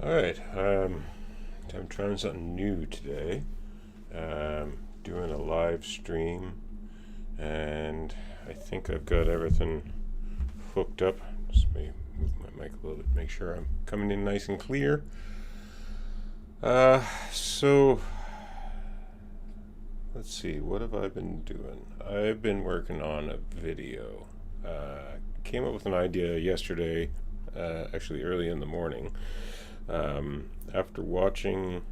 All right. I'm trying something new today. Doing a live stream, and I think I've got everything hooked up. Just may move my mic a little bit, make sure I'm coming in nice and clear. So let's see. What have I been doing? I've been working on a video. Came up with an idea yesterday, actually early in the morning. After watching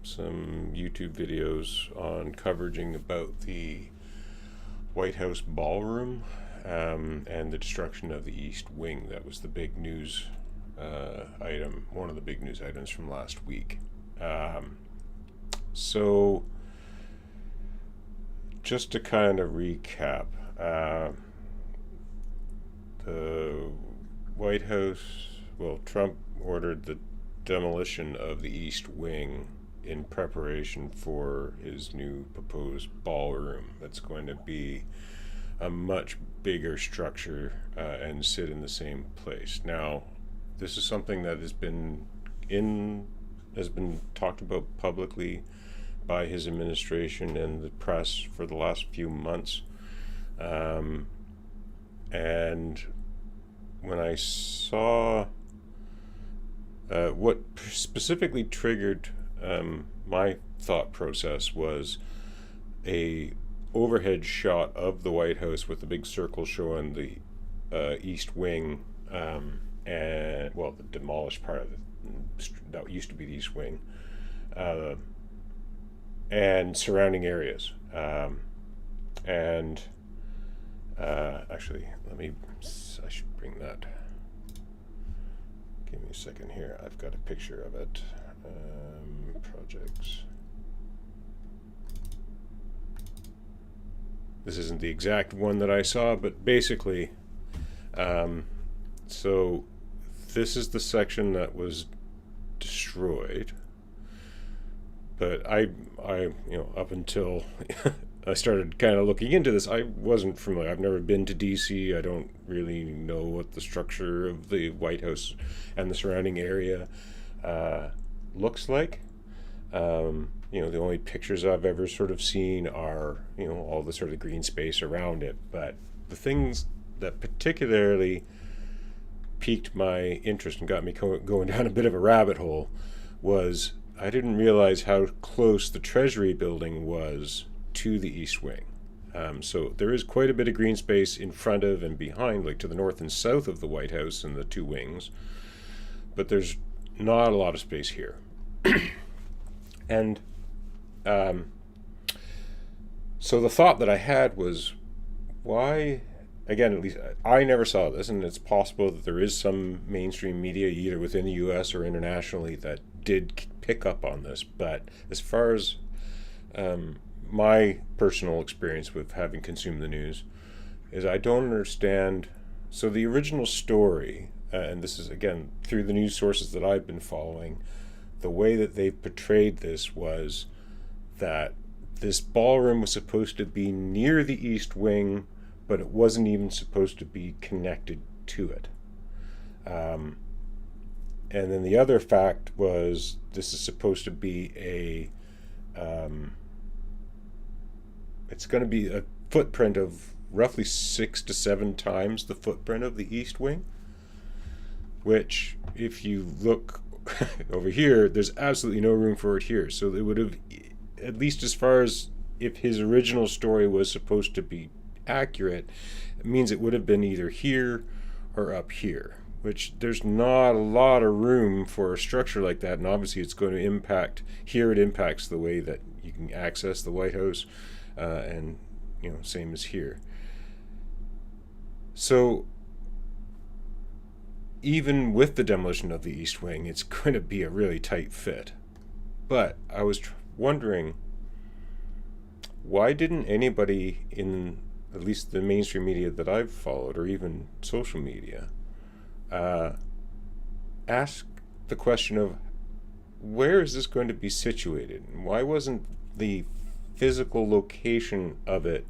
some YouTube videos on coveraging about the White House ballroom and the destruction of the East Wing. That was the big news item, one of the big news items from last week. So, just to kind of recap, the White House, Trump ordered the demolition of the East Wing in preparation for his new proposed ballroom. That's going to be a much bigger structure and sit in the same place. Now, this is something that has been talked about publicly by his administration and the press for the last few months. And when I saw what specifically triggered my thought process was a overhead shot of the White House with a big circle showing the East Wing, and the demolished part of that used to be the East Wing, and surrounding areas. And actually, I should bring that. Give me a second here. I've got a picture of it. Projects. This isn't the exact one that I saw, but basically, so this is the section that was destroyed. But I up until I started kind of looking into this, I wasn't familiar. I've never been to DC. I don't really know what the structure of the White House and the surrounding area looks like. The only pictures I've ever sort of seen are, all the sort of green space around it. But the things that particularly piqued my interest and got me going down a bit of a rabbit hole was I didn't realize how close the Treasury building was to the East Wing. So there is quite a bit of green space in front of and behind, like to the north and south of the White House and the two wings. But there's not a lot of space here. And so the thought that I had was, why, again, at least I never saw this, and it's possible that there is some mainstream media, either within the US or internationally, that did pick up on this. But as far as my personal experience with having consumed the news, is I don't understand. So the original story, and this is again through the news sources that I've been following, the way that they portrayed this was that this ballroom was supposed to be near the East Wing, but it wasn't even supposed to be connected to it. And then the other fact was this is supposed to be it's going to be a footprint of roughly 6 to 7 times the footprint of the East Wing, which if you look over here, there's absolutely no room for it here. So it would have, at least as far as if his original story was supposed to be accurate, it means it would have been either here or up here, which there's not a lot of room for a structure like that. And obviously it's going to impact, here it impacts the way that you can access the White House, and same as here. So even with the demolition of the East Wing, it's going to be a really tight fit. But I was wondering, why didn't anybody in at least the mainstream media that I've followed, or even social media, ask the question of where is this going to be situated? And why wasn't the physical location of it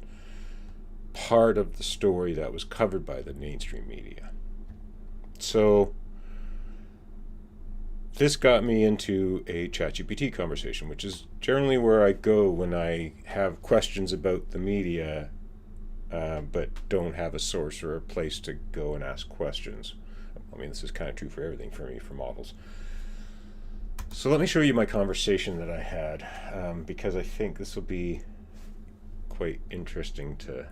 part of the story that was covered by the mainstream media? So this got me into a ChatGPT conversation, which is generally where I go when I have questions about the media, but don't have a source or a place to go and ask questions. I mean, this is kind of true for everything for me, for models. So let me show you my conversation that I had, because I think this will be quite interesting to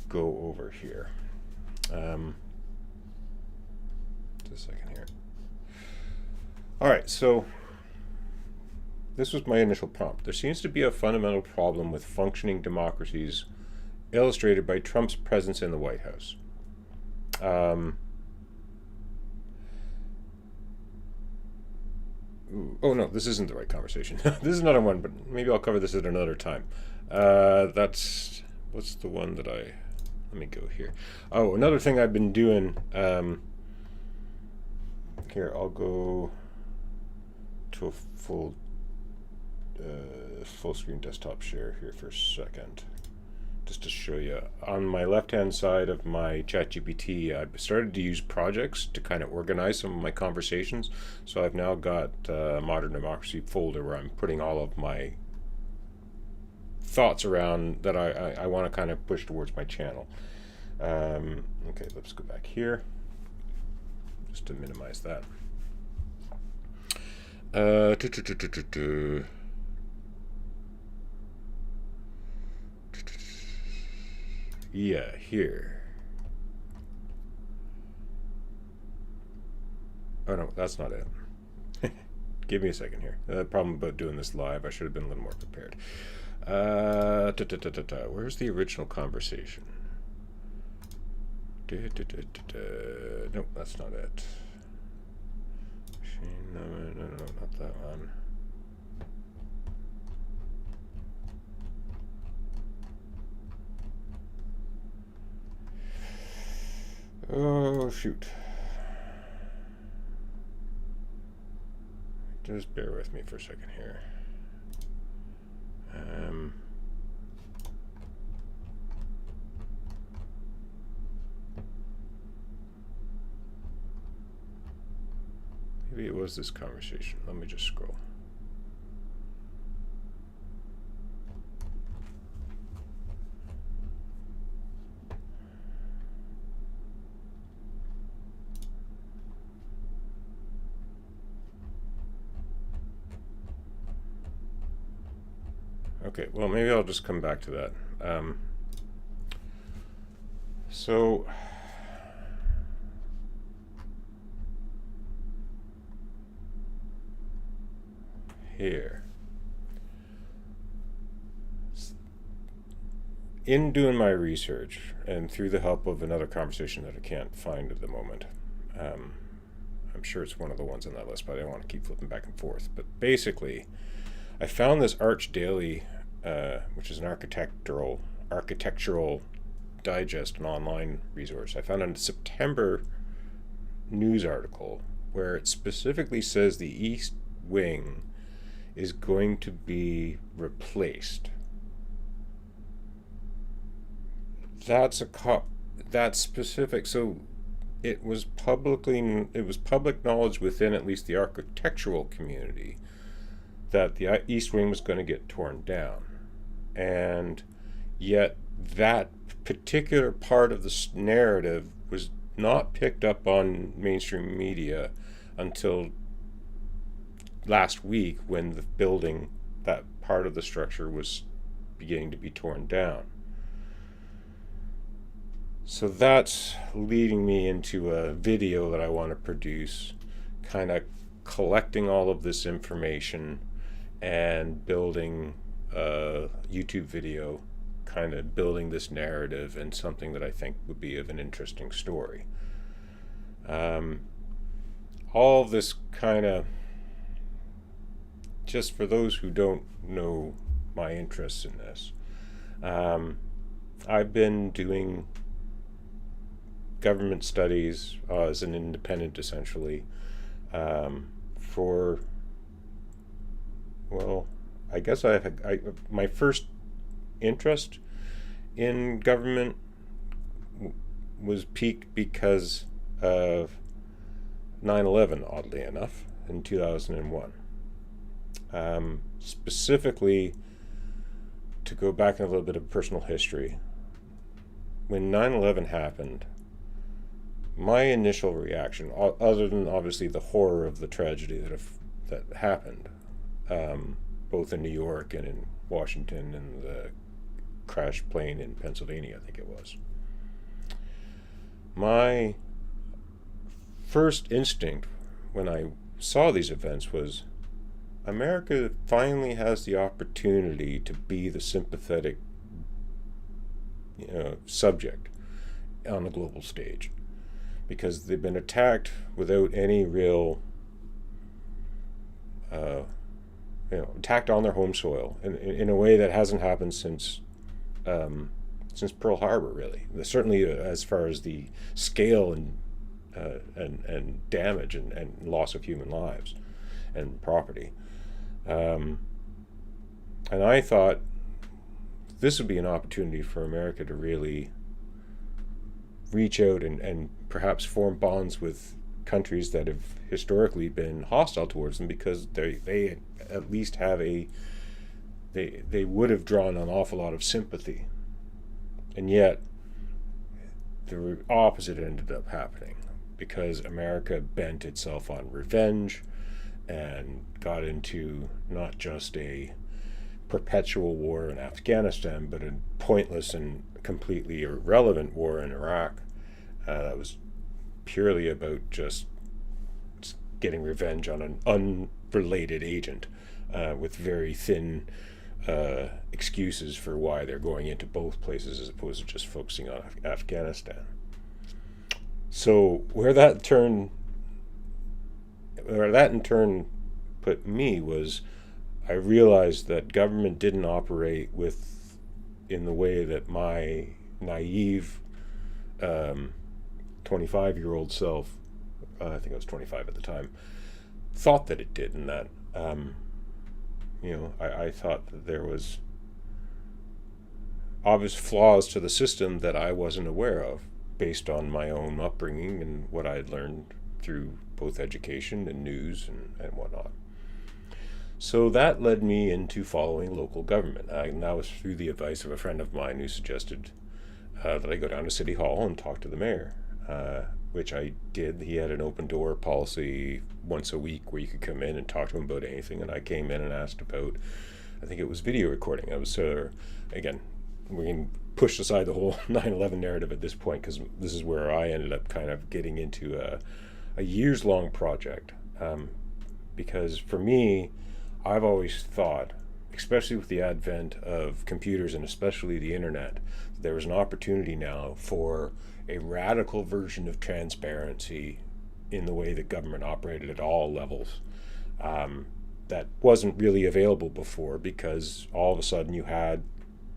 go over here. Just a second here. All right, so this was my initial prompt. There seems to be a fundamental problem with functioning democracies, illustrated by Trump's presence in the White House. Oh no, this isn't the right conversation. This is another one, but maybe I'll cover this at another time. What's the one that let me go here. Oh, another thing I've been doing, here, I'll go to a full screen desktop share here for a second, just to show you. On my left-hand side of my ChatGPT, I've started to use projects to kind of organize some of my conversations. So I've now got a Modern Democracy folder where I'm putting all of my thoughts around that I want to kind of push towards my channel. Okay, let's go back here just to minimize that. Yeah, here. Oh no, that's not it. Give me a second here. The problem about doing this live, I should have been a little more prepared. Where's the original conversation? Nope, that's not it. No, not that one. Oh, shoot. Just bear with me for a second here. Maybe it was this conversation. Let me just scroll. Okay, well, maybe I'll just come back to that. So here, in doing my research and through the help of another conversation that I can't find at the moment, I'm sure it's one of the ones on that list, but I don't want to keep flipping back and forth. But basically, I found this Arch Daily, which is an architectural digest, an online resource. I found a September news article where it specifically says the East Wing is going to be replaced. That's specific. So it was public knowledge within at least the architectural community that the East Wing was going to get torn down. And yet that particular part of the narrative was not picked up on mainstream media until last week, when the building, that part of the structure, was beginning to be torn down. So that's leading me into a video that I want to produce, kind of collecting all of this information and building a YouTube video, kind of building this narrative and something that I think would be of an interesting story. All of this kind of, just for those who don't know my interests in this, I've been doing government studies as an independent, essentially, for, well, I guess my first interest in government was piqued because of 9/11, oddly enough, in 2001. Specifically, to go back in a little bit of personal history, when 9/11 happened, my initial reaction, other than obviously the horror of the tragedy that happened, both in New York and in Washington, and the crashed plane in Pennsylvania, I think it was, my first instinct when I saw these events was America finally has the opportunity to be the sympathetic subject on the global stage, because they've been attacked without any real, attacked on their home soil in a way that hasn't happened since Pearl Harbor, really. Certainly, as far as the scale and damage and loss of human lives and property. And I thought this would be an opportunity for America to really reach out and perhaps form bonds with countries that have historically been hostile towards them, because they at least have they would have drawn an awful lot of sympathy. And yet the opposite ended up happening, because America bent itself on revenge and got into not just a perpetual war in Afghanistan, but a pointless and completely irrelevant war in Iraq that was purely about just getting revenge on an unrelated agent with very thin excuses for why they're going into both places, as opposed to just focusing on Afghanistan. So where that in turn put me was, I realized that government didn't operate in the way that my naive 25-year-old self, I think I was 25 at the time, thought that it did, and that I thought that there was obvious flaws to the system that I wasn't aware of, based on my own upbringing and what I had learned through both education and news and whatnot. So that led me into following local government. And that was through the advice of a friend of mine who suggested that I go down to City Hall and talk to the mayor, which I did. He had an open door policy once a week where you could come in and talk to him about anything. And I came in and asked about, I think it was video recording. I was, again, we can push aside the whole 9/11 narrative at this point, because this is where I ended up kind of getting into a years-long project. Because for me, I've always thought, especially with the advent of computers and especially the internet, there was an opportunity now for a radical version of transparency in the way that government operated at all levels. That wasn't really available before, because all of a sudden you had,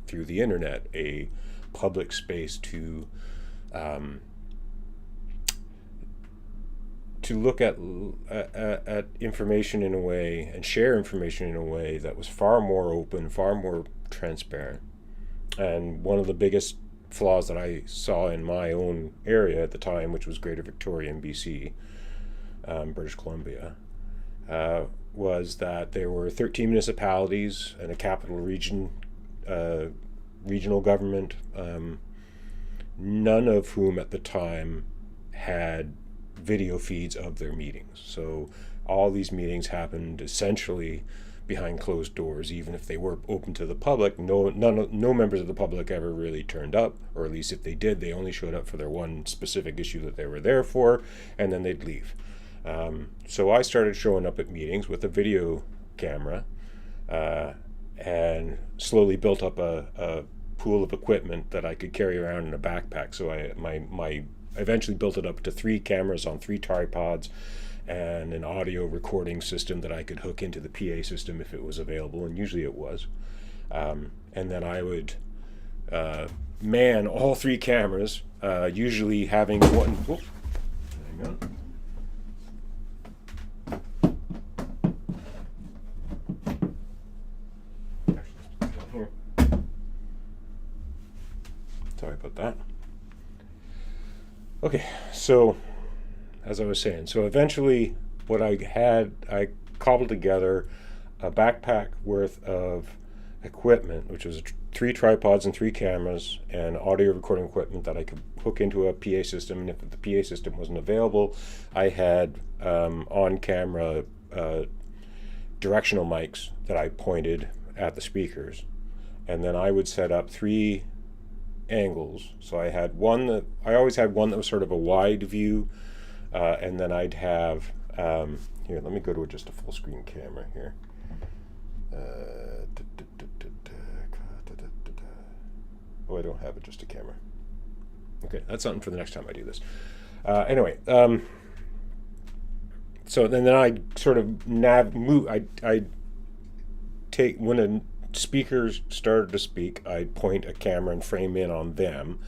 through the internet, a public space to look at information in a way and share information in a way that was far more open, far more transparent. And one of the biggest flaws that I saw in my own area at the time, which was Greater Victoria in BC, British Columbia, was that there were 13 municipalities and a capital region, regional government, none of whom at the time had video feeds of their meetings. So all these meetings happened essentially behind closed doors, even if they were open to the public. No members of the public ever really turned up, or at least if they did, they only showed up for their one specific issue that they were there for, and then they'd leave. So I started showing up at meetings with a video camera, and slowly built up a pool of equipment that I could carry around in a backpack. So I eventually built it up to 3 cameras on 3 tripods, and an audio recording system that I could hook into the PA system if it was available, and usually it was. And then I would man all 3 cameras, usually having one. Whoop, hang on. Here. Sorry about that. Okay, so as I was saying, so eventually what I cobbled together a backpack worth of equipment, which was 3 tripods and 3 cameras and audio recording equipment that I could hook into a PA system. And if the PA system wasn't available, I had on-camera directional mics that I pointed at the speakers. And then I would set up 3 angles. So I always had one that was sort of a wide view, and then I'd have here. Let me go to just a full screen camera here. Oh, I don't have it, just a camera. Okay, that's something for the next time I do this. Anyway, so then I sort of move. I take when a speaker started to speak, I'd point a camera and frame in on them,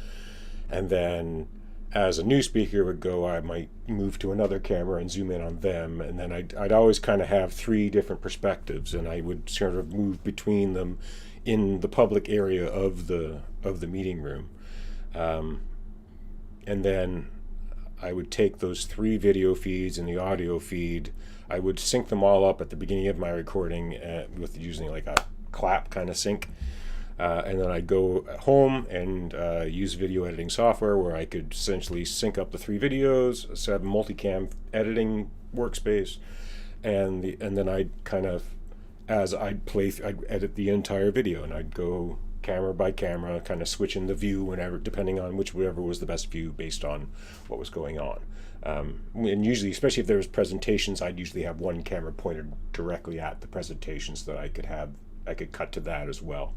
and then as a new speaker would go, I might move to another camera and zoom in on them, and then I'd always kind of have 3 different perspectives, and I would sort of move between them in the public area of the meeting room, and then I would take those 3 video feeds and the audio feed. I would sync them all up at the beginning of my recording with using like a clap kind of sync. And then I'd go home and use video editing software where I could essentially sync up the 3 videos, set up a multicam editing workspace, and then I'd kind of, as I'd edit the entire video, and I'd go camera by camera, kind of switching the view whenever, depending on whichever was the best view based on what was going on. And usually, especially if there was presentations, I'd usually have one camera pointed directly at the presentations that I could cut to that as well.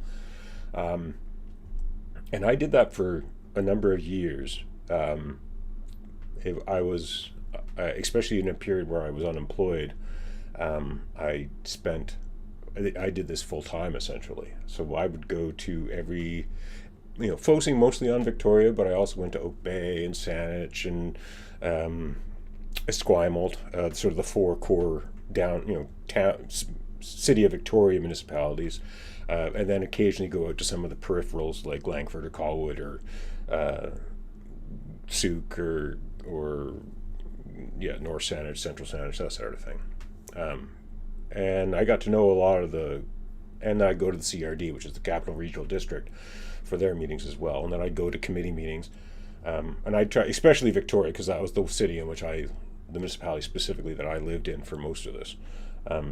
And I did that for a number of years. I was, especially in a period where I was unemployed, I did this full time essentially. So I would go to every, focusing mostly on Victoria, but I also went to Oak Bay and Saanich and Esquimalt, sort of the 4 core city of Victoria municipalities. And then occasionally go out to some of the peripherals like Langford or Colwood or Souk or North Saanich, Central Saanich, that sort of thing. And I got to know a lot of and I'd go to the CRD, which is the Capital Regional District, for their meetings as well. And then I'd go to committee meetings. And I'd try, especially Victoria, because that was the city in which the municipality specifically that I lived in for most of this.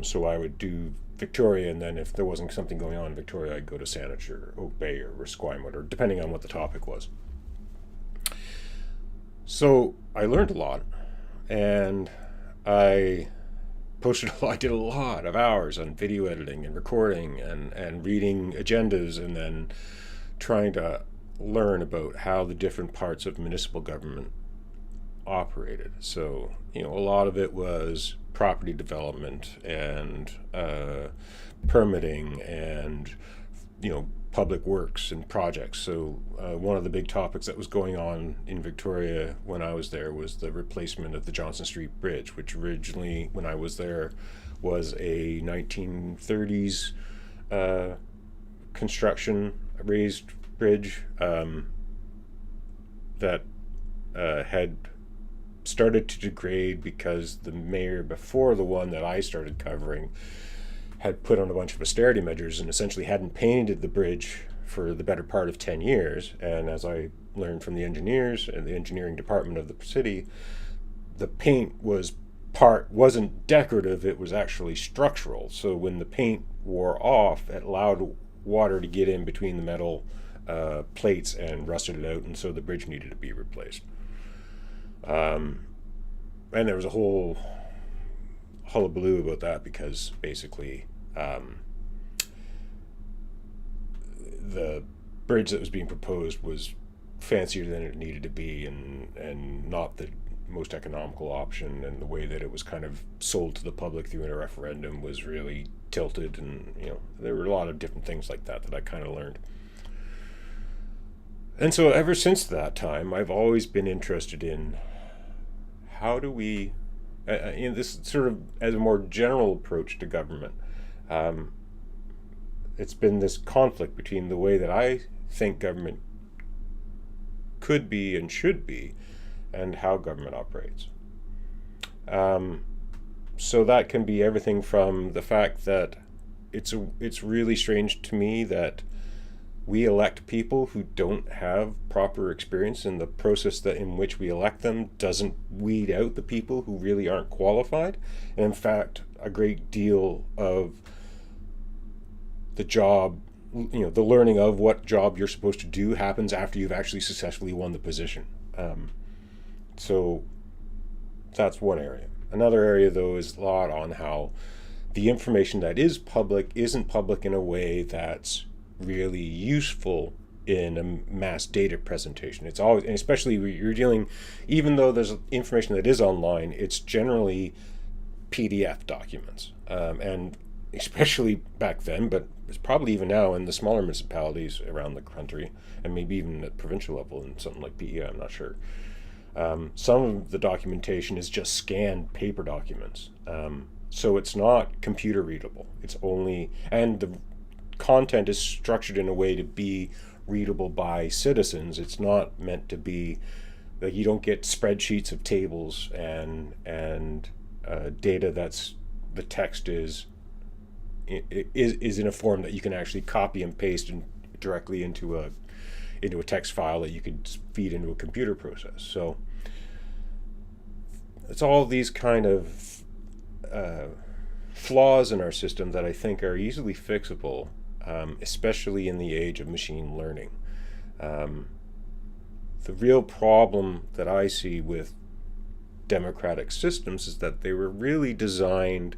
So I would do Victoria, and then if there wasn't something going on in Victoria, I'd go to Saanich or Oak Bay or Esquimalt, or depending on what the topic was. So I learned a lot, and I did a lot of hours on video editing and recording and reading agendas, and then trying to learn about how the different parts of municipal government operated. So, a lot of it was property development and permitting and, public works and projects. So one of the big topics that was going on in Victoria when I was there was the replacement of the Johnson Street Bridge, which originally, when I was there, was a 1930s construction raised bridge that had started to degrade because the mayor before the one that I started covering had put on a bunch of austerity measures and essentially hadn't painted the bridge for the better part of 10 years. And as I learned from the engineers and the engineering department of the city, the paint wasn't decorative, it was actually structural. So when the paint wore off, it allowed water to get in between the metal plates and rusted it out, and so the bridge needed to be replaced. And there was a whole hullabaloo about that because basically the bridge that was being proposed was fancier than it needed to be and not the most economical option, and the way that it was kind of sold to the public through a referendum was really tilted, and there were a lot of different things like that I kind of learned. And so ever since that time, I've always been interested in how do we, this sort of as a more general approach to government, it's been this conflict between the way that I think government could be and should be and how government operates. So that can be everything from the fact that it's really strange to me that we elect people who don't have proper experience, and the process that in which we elect them doesn't weed out the people who really aren't qualified. And in fact, a great deal of the job, the learning of what job you're supposed to do happens after you've actually successfully won the position. So that's one area. Another area, though, is a lot on how the information that is public isn't public in a way that's really useful in a mass data presentation. It's always, and especially when you're dealing, even though there's information that is online, it's generally PDF documents. And especially back then, but it's probably even now in the smaller municipalities around the country, and maybe even at provincial level in something like PEI, I'm not sure. Some of the documentation is just scanned paper documents. So it's not computer readable. It's only, and the content is structured in a way to be readable by citizens. It's not meant to be like, you don't get spreadsheets of tables and data that's, the text is in a form that you can actually copy and paste and directly into a text file that you could feed into a computer process. So it's all these kind of flaws in our system that I think are easily fixable, especially in the age of machine learning. The real problem that I see with democratic systems is that they were really designed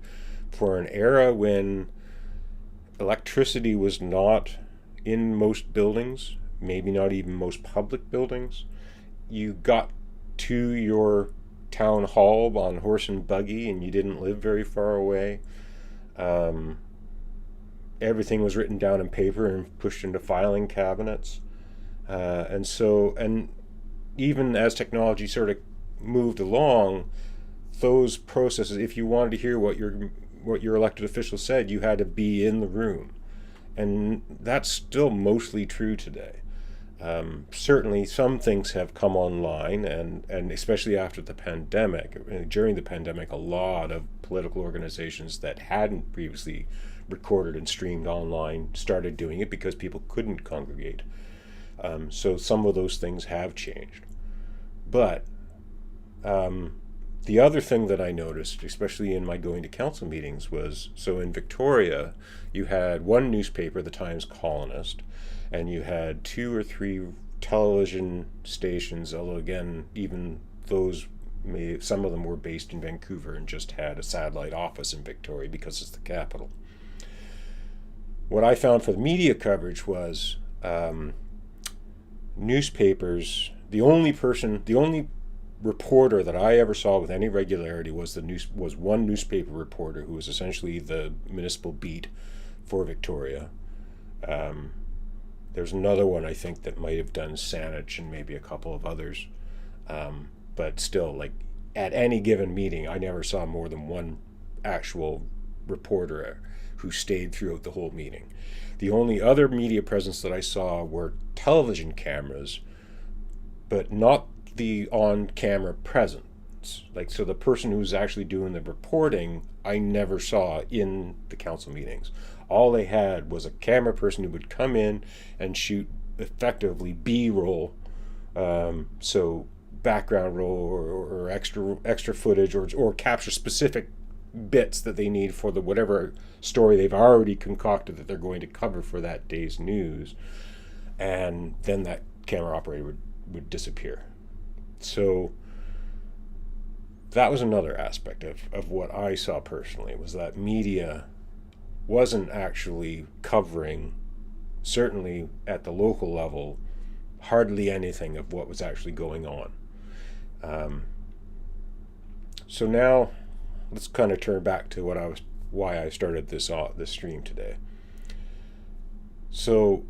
for an era when electricity was not in most buildings, maybe not even most public buildings. You got to your town hall on horse and buggy, and you didn't live very far away. Everything was written down in paper and pushed into filing cabinets. And even as technology sort of moved along, those processes, if you wanted to hear what your elected official said, you had to be in the room. And that's still mostly true today. Certainly some things have come online, and especially after the pandemic, during the pandemic, a lot of political organizations that hadn't previously recorded and streamed online started doing it because people couldn't congregate. So some of those things have changed. But the other thing that I noticed, especially in my going to council meetings, was, so in Victoria, you had one newspaper, the Times Colonist, and you had 2 or 3 television stations, although again, even those, some of them were based in Vancouver and just had a satellite office in Victoria because it's the capital. What I found for the media coverage was newspapers, the only reporter that I ever saw with any regularity was one newspaper reporter who was essentially the municipal beat for Victoria. There's another one, I think, that might have done Saanich and maybe a couple of others. But still, like, at any given meeting, I never saw more than one actual reporter who stayed throughout the whole meeting. The only other media presence that I saw were television cameras, but not the on-camera presence. Like, so the person who's actually doing the reporting, I never saw in the council meetings. All they had was a camera person who would come in and shoot effectively B-roll, so background roll or extra footage, or capture specific bits that they need for the whatever story they've already concocted that they're going to cover for that day's news, and then that camera operator would disappear. So that was another aspect of what I saw personally, was that media wasn't actually covering, certainly at the local level, hardly anything of what was actually going on. So now let's kind of turn back to why I started this stream today. So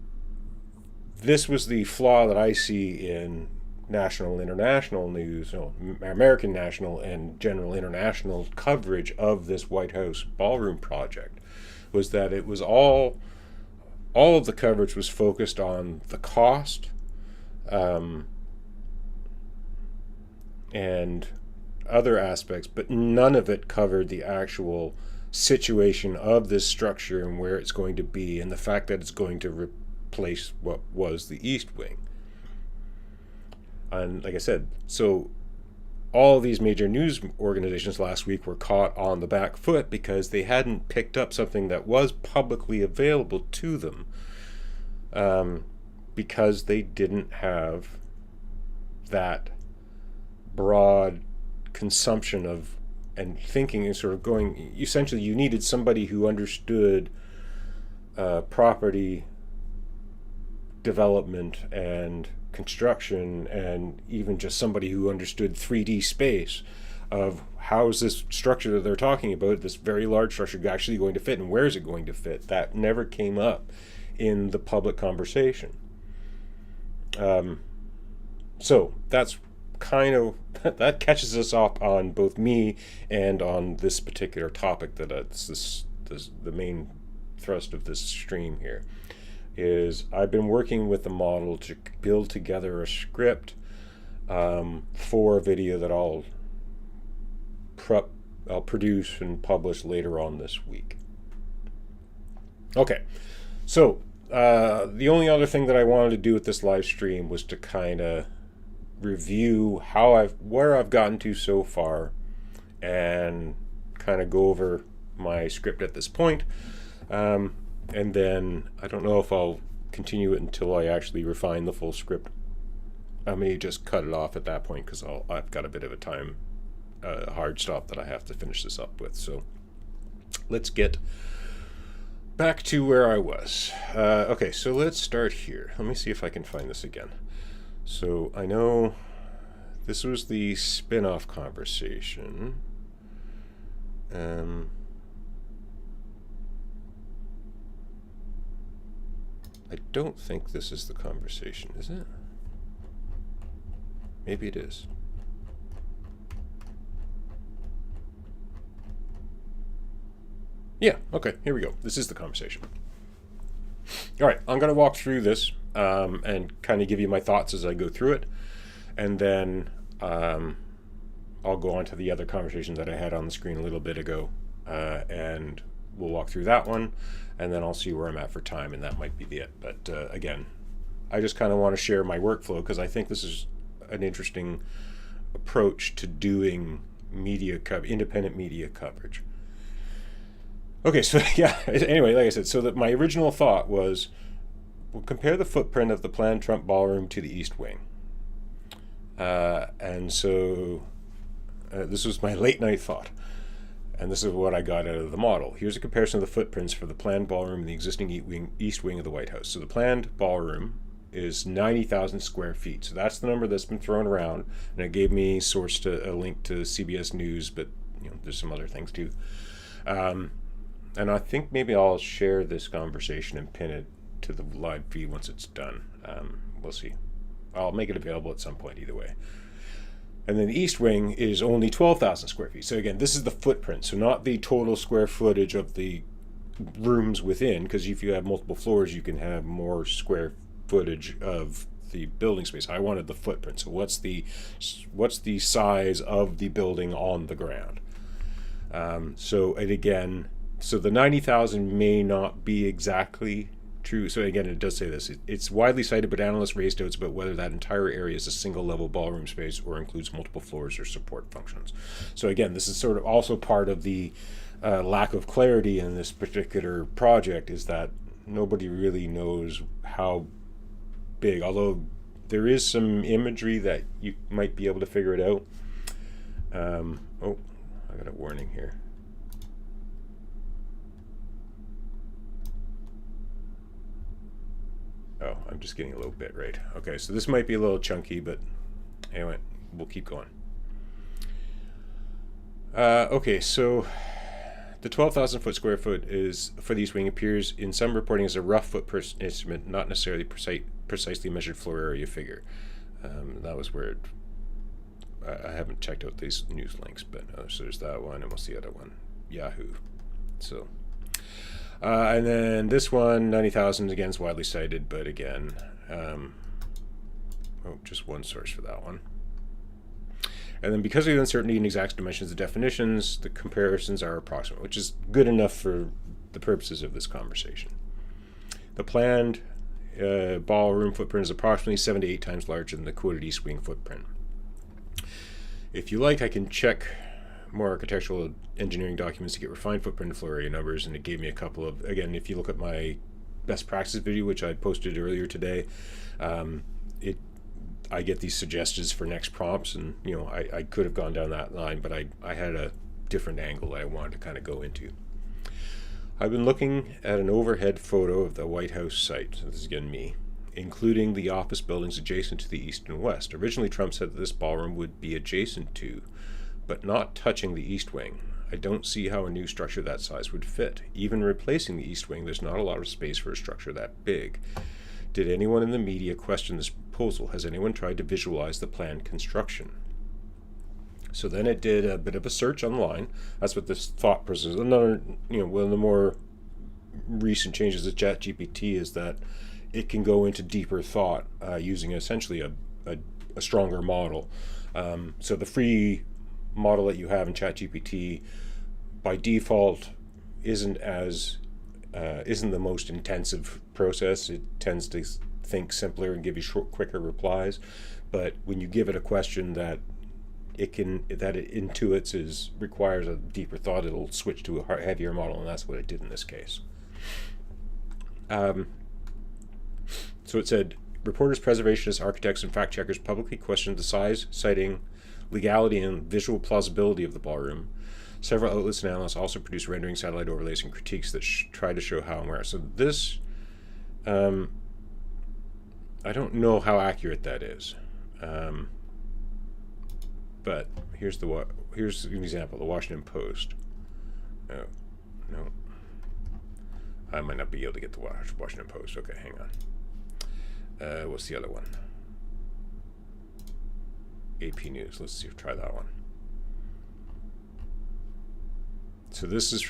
this was the flaw that I see in national and international news, American national and general international coverage of this White House ballroom project, was that it was all of the coverage was focused on the cost, and other aspects, but none of it covered the actual situation of this structure and where it's going to be, and the fact that it's going to replace what was the East Wing. And like I said, so all these major news organizations last week were caught on the back foot because they hadn't picked up something that was publicly available to them, because they didn't have that broad consumption of and thinking and sort of going. Essentially, you needed somebody who understood property development and construction, and even just somebody who understood 3D space of how is this structure that they're talking about, this very large structure, actually going to fit, and where is it going to fit. That never came up in the public conversation. So that's kind of that catches us up on both me and on this particular topic that it's the main thrust of this stream here. Is I've been working with the model to build together a script for a video that I'll produce and publish later on this week. Okay, so the only other thing that I wanted to do with this live stream was to kind of review where I've gotten to so far, and kind of go over my script at this point. And then I don't know if I'll continue it until I actually refine the full script. I may just cut it off at that point because I've got a bit of a time hard stop that I have to finish this up with. So let's get back to where I was. Okay, so let's start here. Let me see if I can find this again. So I know this was the spin-off conversation. I don't think this is the conversation, is it? Maybe it is. Yeah, okay, here we go. This is the conversation. All right, I'm going to walk through this and kind of give you my thoughts as I go through it. And then I'll go on to the other conversation that I had on the screen a little bit ago. And we'll walk through that one. And then I'll see where I'm at for time, and that might be it. But again, I just kind of want to share my workflow because I think this is an interesting approach to doing independent media coverage. Okay, so yeah, anyway, like I said, so that my original thought was, we'll compare the footprint of the planned Trump Ballroom to the East Wing. And so this was my late night thought. And this is what I got out of the model. Here's a comparison of the footprints for the planned ballroom and the existing east wing of the White House. So the planned ballroom is 90,000 square feet. So that's the number that's been thrown around. And it gave me a link to CBS News, but there's some other things too. And I think maybe I'll share this conversation and pin it to the live feed once it's done. We'll see. I'll make it available at some point either way. And then the East Wing is only 12,000 square feet. So again, this is the footprint, so not the total square footage of the rooms within, because if you have multiple floors, you can have more square footage of the building space. I wanted the footprint. So what's the size of the building on the ground? So the 90,000 may not be exactly true. So again, it does say this. It's widely cited, but analysts raised doubts about whether that entire area is a single-level ballroom space or includes multiple floors or support functions. So again, this is sort of also part of the lack of clarity in this particular project, is that nobody really knows how big, although there is some imagery that you might be able to figure it out. Oh, I got a warning here. Oh, I'm just getting a little bit right. Okay, so this might be a little chunky, but anyway, we'll keep going. Okay, so the 12,000 square foot is for the East Wing appears in some reporting as a rough footprint estimate, not necessarily precisely measured floor area figure. That was where I haven't checked out these news links, but so there's that one, and we'll see the other one, Yahoo. So. And then this one, 90,000, again, is widely cited, but again, just one source for that one. And then because of the uncertainty in exact dimensions of definitions, the comparisons are approximate, which is good enough for the purposes of this conversation. The planned ballroom footprint is approximately 7 to 8 times larger than the quoted east wing footprint. If you like, I can check more architectural engineering documents to get refined footprint and floor area numbers, and it gave me a couple of, again, if you look at my best practice video, which I posted earlier today, I get these suggestions for next prompts, and I could have gone down that line, but I had a different angle that I wanted to kind of go into. I've been looking at an overhead photo of the White House site, so this is again me, including the office buildings adjacent to the east and west. Originally, Trump said that this ballroom would be adjacent to, but not touching the east wing. I don't see how a new structure that size would fit. Even replacing the east wing, there's not a lot of space for a structure that big. Did anyone in the media question this proposal? Has anyone tried to visualize the planned construction? So then it did a bit of a search online. That's what this thought process. Another, one of the more recent changes to ChatGPT is that it can go into deeper thought using essentially a stronger model. So the free model that you have in ChatGPT by default isn't the most intensive process. It tends to think simpler and give you quicker replies. But when you give it a question that it intuits requires a deeper thought, it'll switch to a heavier model, and that's what it did in this case. So it said, reporters, preservationists, architects, and fact checkers publicly questioned the size, citing legality and visual plausibility of the ballroom. Several outlets and analysts also produced rendering, satellite overlays, and critiques that try to show how and where. So this, I don't know how accurate that is. But here's an example, the Washington Post. No. I might not be able to get the Washington Post. Okay, hang on. What's the other one? AP News. Let's see. Try that one. So this is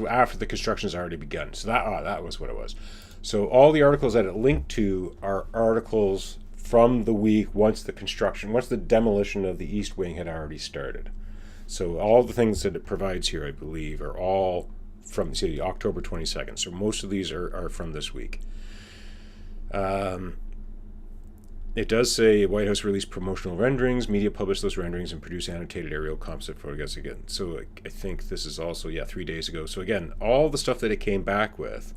after the construction has already begun. So that was what it was. So all the articles that it linked to are articles from the week once the demolition of the east wing had already started. So all the things that it provides here, I believe, are all from October 22nd. So most of these are from this week. It does say White House released promotional renderings, media published those renderings, and produced annotated aerial composite photographs again. So I think this is also, 3 days ago. So again, all the stuff that it came back with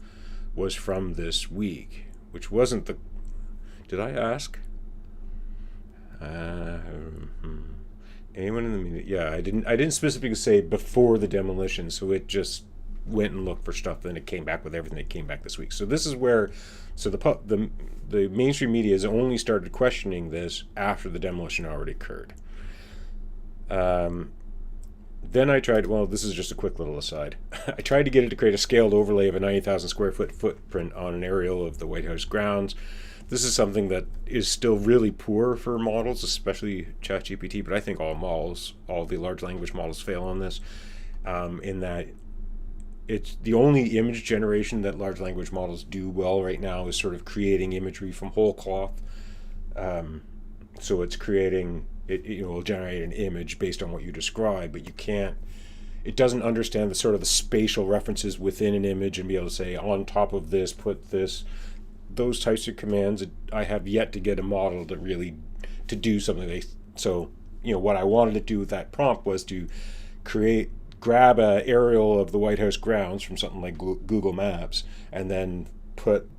was from this week, which wasn't the... Did I ask? Anyone in the media? Yeah, I didn't specifically say before the demolition, so it just went and looked for stuff, then it came back with everything that came back this week. So this is where, the mainstream media has only started questioning this after the demolition already occurred. Then I tried, this is just a quick little aside. I tried to get it to create a scaled overlay of a 90,000 square foot footprint on an aerial of the White House grounds. This is something that is still really poor for models, especially ChatGPT, but I think all the large language models fail on this, in that it's the only image generation that large language models do well right now is sort of creating imagery from whole cloth. So it's creating, it will generate an image based on what you describe, but it doesn't understand the spatial references within an image and be able to say, on top of this, put this. Those types of commands, I have yet to get a model to do something. So, what I wanted to do with that prompt was to grab an aerial of the White House grounds from something like Google Maps, and then put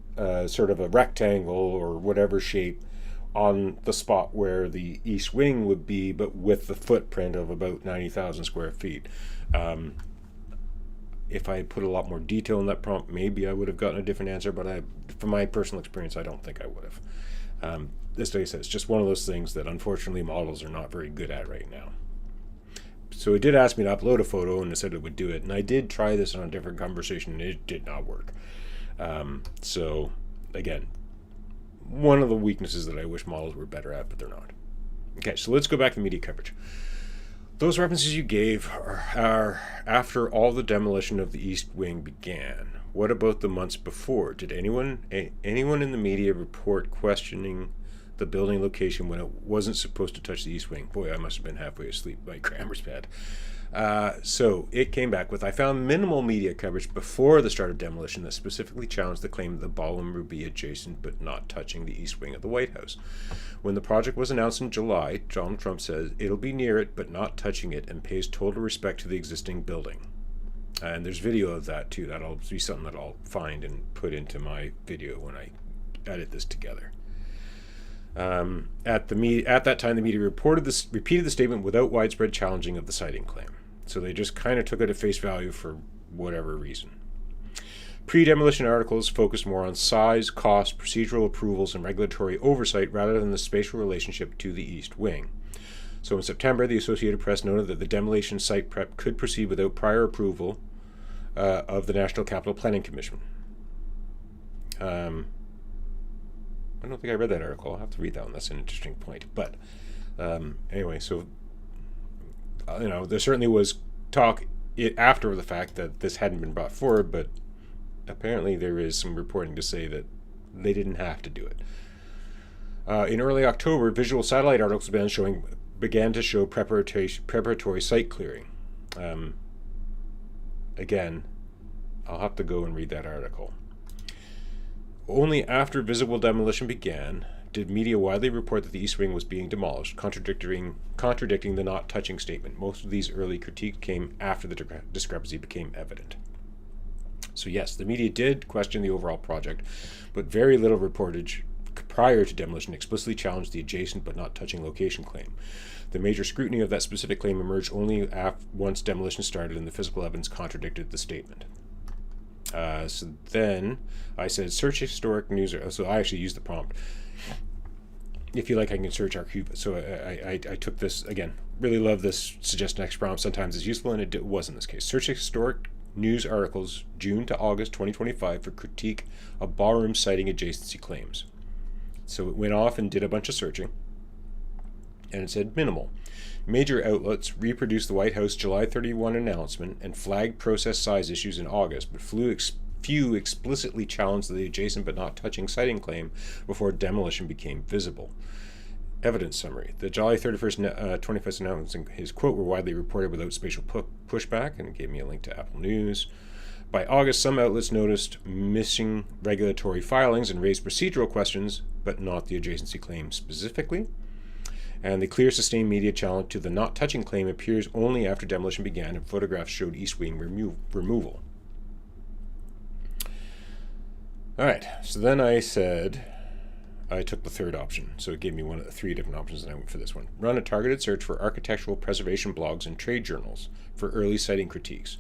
sort of a rectangle or whatever shape on the spot where the east wing would be, but with the footprint of about 90,000 square feet. If I had put a lot more detail in that prompt, maybe I would have gotten a different answer, but from my personal experience, I don't think I would have. This, like I said, it's just one of those things that unfortunately models are not very good at right now. So it did ask me to upload a photo, and it said it would do it, and I did try this on a different conversation, and it did not work. So again, one of the weaknesses that I wish models were better at, but they're not. Okay, so let's go back to media coverage. Those references you gave are after all the demolition of the East Wing began. What about the months before? Did anyone in the media report questioning the building location when it wasn't supposed to touch the east wing. Boy, I must have been halfway asleep. My grammar's bad. So it came back with, I found minimal media coverage before the start of demolition that specifically challenged the claim that the ballroom would be adjacent but not touching the east wing of the White House. When the project was announced in July, Donald Trump said it'll be near it but not touching it and pays total respect to the existing building. And there's video of that too. That'll be something that I'll find and put into my video when I edit this together. At that time, the media repeated the statement without widespread challenging of the siting claim. So they just kind of took it at face value for whatever reason. Pre-demolition articles focused more on size, cost, procedural approvals, and regulatory oversight rather than the spatial relationship to the east wing. So in September, the Associated Press noted that the demolition site prep could proceed without prior approval of the National Capital Planning Commission. I don't think I read that article. I'll have to read that one. That's an interesting point. But anyway, so there certainly was talk after the fact that this hadn't been brought forward, but apparently there is some reporting to say that they didn't have to do it. In early October, visual satellite articles began to show preparatory site clearing. Again, I'll have to go and read that article. Only after visible demolition began did media widely report that the east wing was being demolished, contradicting the not touching statement. Most of these early critiques came after the discrepancy became evident. So yes, the media did question the overall project, but very little reportage prior to demolition explicitly challenged the adjacent but not touching location claim. The major scrutiny of that specific claim emerged only once demolition started and the physical evidence contradicted the statement. So then I said, search historic news. So I actually used the prompt. If you like, I can search archive. So I took this, again, really love this suggest next prompt. Sometimes it's useful, and it was in this case. Search historic news articles June to August 2025 for critique of ballroom siting adjacency claims. So it went off and did a bunch of searching, and it said minimal. Major outlets reproduced the White House July 31 announcement and flagged process size issues in August, but few explicitly challenged the adjacent but not touching siting claim before demolition became visible. Evidence summary. The July 31st, 25th announcement and his quote were widely reported without spatial pushback, and it gave me a link to Apple News. By August, some outlets noticed missing regulatory filings and raised procedural questions, but not the adjacency claim specifically. And the clear sustained media challenge to the not touching claim appears only after demolition began and photographs showed east wing removal. All right, so then I said, I took the third option. So it gave me one of the three different options, and I went for this one. Run a targeted search for architectural preservation blogs and trade journals for early siting critiques.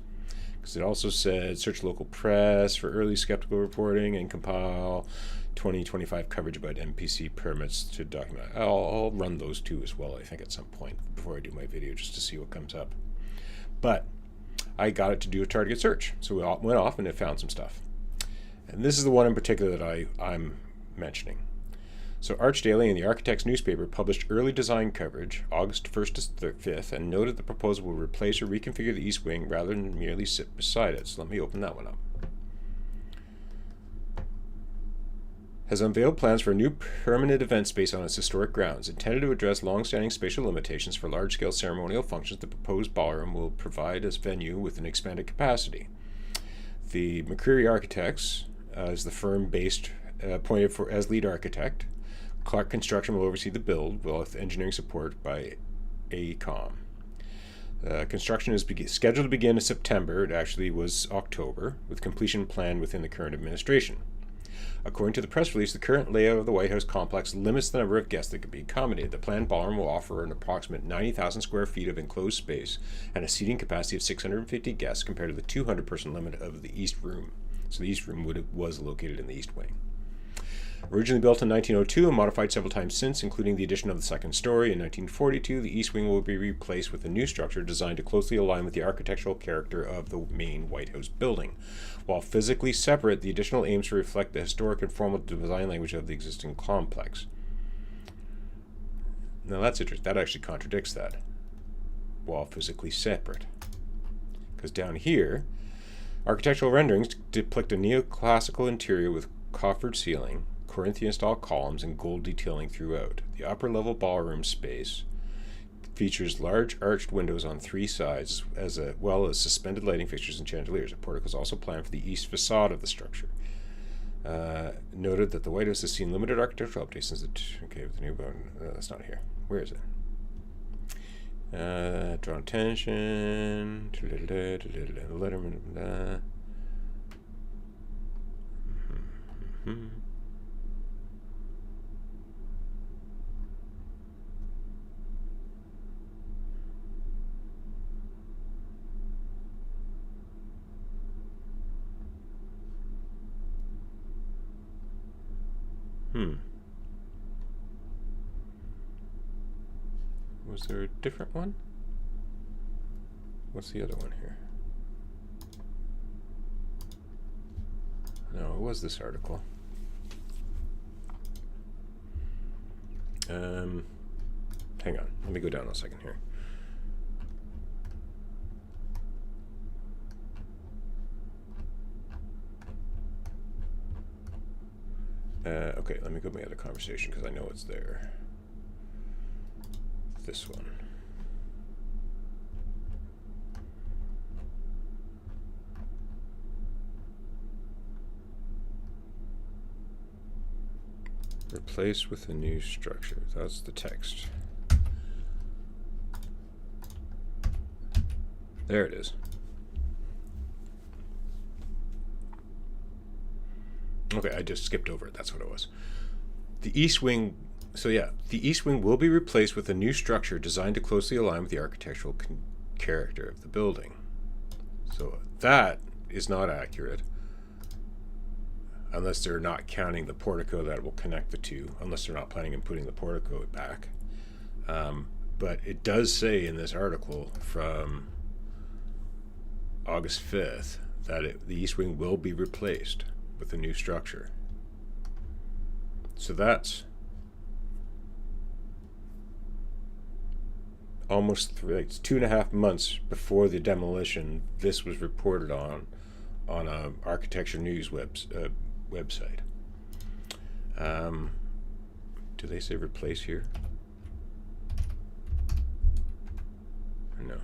Because it also said search local press for early skeptical reporting and compile 2025 coverage about MPC permits to document. I'll run those two as well, I think, at some point before I do my video, just to see what comes up. But I got it to do a targeted search. So we went off and it found some stuff. And this is the one in particular that I'm mentioning. So Arch Daily and the Architects newspaper published early design coverage, August 1st to 5th, and noted the proposal will replace or reconfigure the east wing rather than merely sit beside it. So let me open that one up. Has unveiled plans for a new permanent event space on its historic grounds. Intended to address long-standing spatial limitations for large-scale ceremonial functions, the proposed ballroom will provide as venue with an expanded capacity. The McCreary Architects is the firm appointed as lead architect. Clark Construction will oversee the build, with engineering support by AECOM. Construction is scheduled to begin in September. It actually was October, with completion planned within the current administration. According to the press release, the current layout of the White House complex limits the number of guests that can be accommodated. The planned ballroom will offer an approximate 90,000 square feet of enclosed space and a seating capacity of 650 guests compared to the 200-person limit of the East Room. So the East Room was located in the East Wing. Originally built in 1902 and modified several times since, including the addition of the second story in 1942, the East Wing will be replaced with a new structure designed to closely align with the architectural character of the main White House building. While physically separate, the additional aims to reflect the historic and formal design language of the existing complex. Now that's interesting. That actually contradicts that. While physically separate. Because down here, architectural renderings depict a neoclassical interior with coffered ceiling, Corinthian-style columns and gold detailing throughout. The upper-level ballroom space features large arched windows on 3 sides, as well as suspended lighting fixtures and chandeliers. A portico is also planned for the east facade of the structure. Noted that the White House has seen limited architectural updates since with the new building. That's not here. Where is it? Drawn attention. Letterman. Was there a different one? What's the other one here? No, it was this article. Hang on. Let me go down a second here. Okay, let me go to my other conversation because I know it's there. This one. Replace with a new structure. That's the text. There it is. Okay, I just skipped over it. That's what it was. The east wing. So yeah, the east wing will be replaced with a new structure designed to closely align with the architectural character of the building. So that is not accurate, unless they're not counting the portico that will connect the two, unless they're not planning on putting the portico back. But it does say in this article from August 5th that the east wing will be replaced with a new structure. So that's almost 2.5 months before the demolition. This was reported on a Architecture News website. Do they say replace here? Or no?